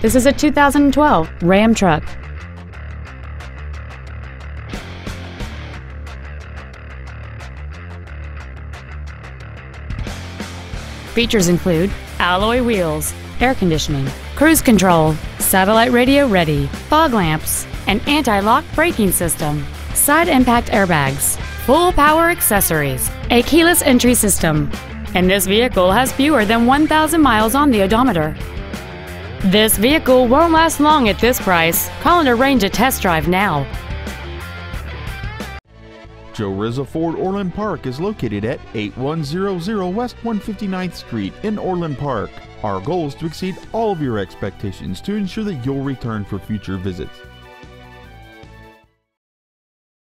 This is a 2012 Ram Truck. Features include alloy wheels, air conditioning, cruise control, satellite radio ready, fog lamps, an anti-lock braking system, side impact airbags, full power accessories, a keyless entry system, and this vehicle has fewer than 1,000 miles on the odometer. This vehicle won't last long at this price. Call and arrange a test drive now. Joe Rizza Ford Orland Park is located at 8100 West 159th Street in Orland Park. Our goal is to exceed all of your expectations to ensure that you'll return for future visits.